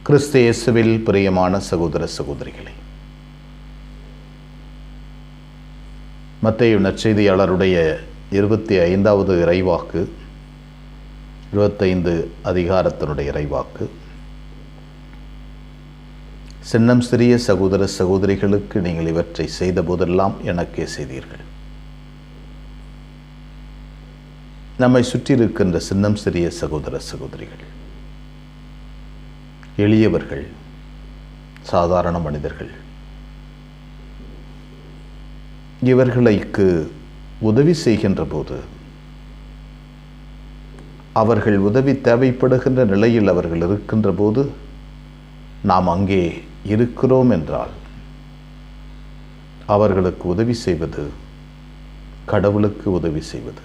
கிறிஸ்து இயேசுவில் பிரியமான சகோதர சகோதரிகளே, மத்தேயு நற்செய்தியாளருடைய 25வது இறைவாக்கு, 25 அதிகாரத்தினுடைய இறைவாக்கு, சின்னம் சிறிய சகோதர சகோதரிகளுக்கு நீங்கள் இவற்றை செய்த போதெல்லாம் எனக்கே செய்தீர்கள். நம்மை சுற்றியிருக்கின்ற சின்னம் சிறிய சகோதர சகோதரிகள் எளியவர்கள், சாதாரண மனிதர்கள். இவர்களுக்கு உதவி செய்கின்ற போது, அவர்கள் உதவி தேவைப்படுகின்ற நிலையில் அவர்கள் இருக்கின்ற போது நாம் அங்கே இருக்கிறோம் என்றால், அவர்களுக்கு உதவி செய்வது கடவுளுக்கு உதவி செய்வது.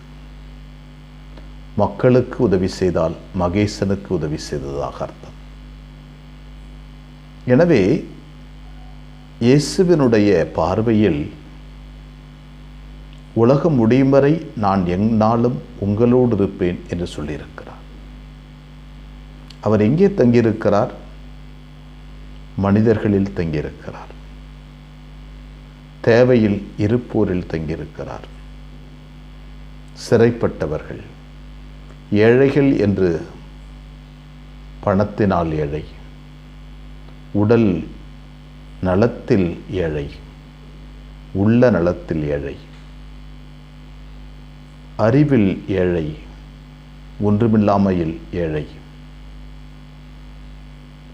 மக்களுக்கு உதவி செய்தால் மகேசனுக்கு உதவி செய்ததாக அர்த்தம். எனவே இயேசுவினுடைய பார்வையில் உலகம் முடியும் வரை நான் எந்நாளும் உங்களோடு இருப்பேன் என்று சொல்லியிருக்கிறார். அவர் எங்கே தங்கியிருக்கிறார்? மனிதர்களில் தங்கியிருக்கிறார். தேவையில் இருப்போரில் தங்கியிருக்கிறார். சிறைப்பட்டவர்கள், ஏழைகள் என்று பணத்தினால் ஏழை, உடல் நலத்தில் ஏழை, உள்ள நலத்தில் ஏழை, அறிவில் ஏழை, ஒன்றுமில்லாமையில் ஏழை,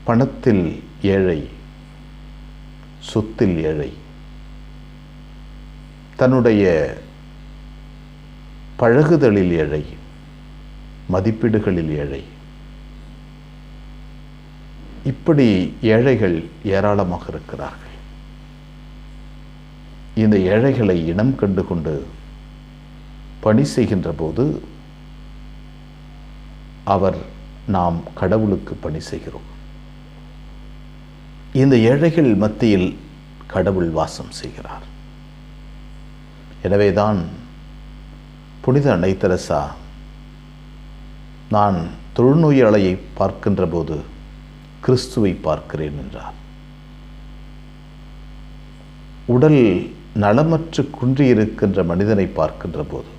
பணத்தில் ஏழை, சொத்தில் ஏழை, தன்னுடைய பழகுதலில் ஏழை, மதிப்பீடுகளில் ஏழை. இப்படி ஏழைகள் ஏராளமாக இருக்கிறார்கள். இந்த ஏழைகளை இனம் கண்டு கொண்டு பணி செய்கின்ற போது நாம் கடவுளுக்கு பணி செய்கிறோம். இந்த ஏழைகள் மத்தியில் கடவுள் வாசம் செய்கிறார். எனவேதான் புனித அன்னை தெரசா, நான் தொழுநோயாளியை பார்க்கின்ற போது கிறிஸ்துவை பார்க்கிறேன் என்றார். உடல் நலமற்று குன்றியிருக்கின்ற மனிதனை பார்க்கின்ற போது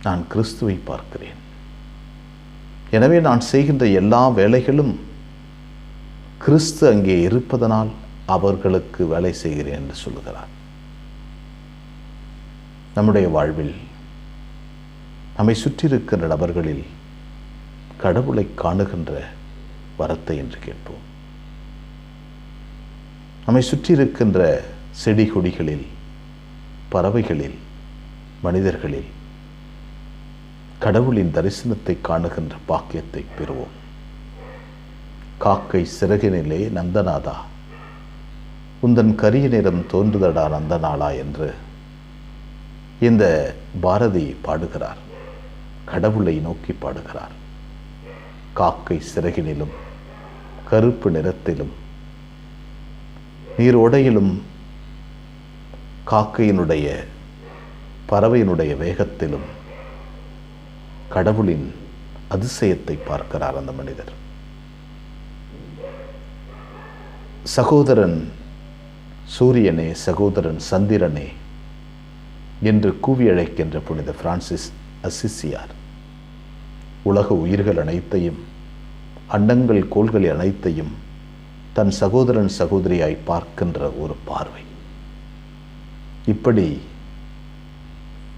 நான் கிறிஸ்துவை பார்க்கிறேன். எனவே நான் செய்கின்ற எல்லா வேலைகளும் கிறிஸ்து அங்கே இருப்பதனால் அவர்களுக்கு வேலை செய்கிறேன் என்று சொல்லுகிறார். நம்முடைய வாழ்வில் நம்மை சுற்றியிருக்கின்ற நபர்களில் கடவுளை காணுகின்ற வரத்தை என்று கேட்போம். நம்மை சுற்றியிருக்கின்ற செடி கொடிகளில், பறவைகளில், மனிதர்களில் கடவுளின் தரிசனத்தை காணுகின்ற பாக்கியத்தை பெறுவோம். காக்கை சிறகினிலே நந்தநாதா, உந்தன் கரிய நிறம் தோன்றுதடா நந்தனாளா என்று இந்த பாரதி பாடுகிறார். கடவுளை நோக்கி பாடுகிறார். காக்கை சிறகினிலும், கருப்பு நிறத்திலும், நீரோடையிலும், காக்கையினுடைய பறவையினுடைய வேகத்திலும் கடவுளின் அதிசயத்தை பார்க்கிறார் அந்த மனிதர். சகோதரன் சூரியனே, சகோதரன் சந்திரனே என்று கூவி அழைக்கின்ற புனித பிரான்சிஸ் அசிசியார் உலக உயிர்கள் அனைத்தையும், அண்டங்கள் கோள்கள் அனைத்தையும் தன் சகோதரன் சகோதரியாய் பார்க்கின்ற ஒரு பார்வை. இப்படி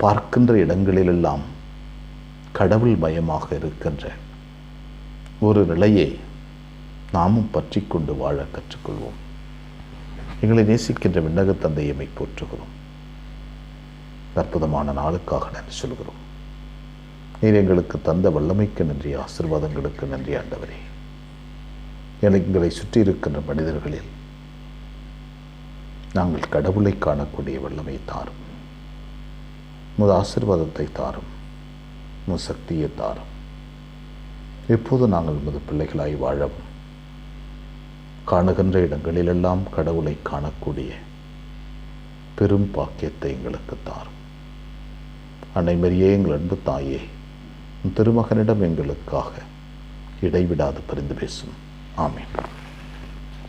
பார்க்கின்ற இடங்களிலெல்லாம் கடவுள் மயமாக இருக்கின்ற ஒரு நிலையை நாமும் பற்றி கொண்டு வாழ கற்றுக்கொள்வோம். எங்களை நேசிக்கின்ற விண்ணக தந்தையை போற்றுகிறோம். அற்புதமான நாளுக்காக நன்றி சொல்கிறோம். நீர் எங்களுக்கு தந்த வல்லமைக்கு நன்றி, ஆசீர்வாதங்களுக்கு நன்றி ஆண்டவரே. எங்களை சுற்றி இருக்கின்ற மனிதர்களில் நாங்கள் கடவுளை காணக்கூடிய வல்லமை தாரும். உமது ஆசீர்வாதத்தை தாரும், உமது சக்தியை தாரும். எப்போது நாங்கள் உமது பிள்ளைகளாய் வாழவும், காணுகின்ற இடங்களிலெல்லாம் கடவுளை காணக்கூடிய பெரும் பாக்கியத்தை எங்களுக்கு தாரும். அன்னை மரியே, எங்கள் அன்பு தாயே, திருமகனிடம் எங்களுக்காக இடைவிடாது பரிந்து பேசும். ஆமென்.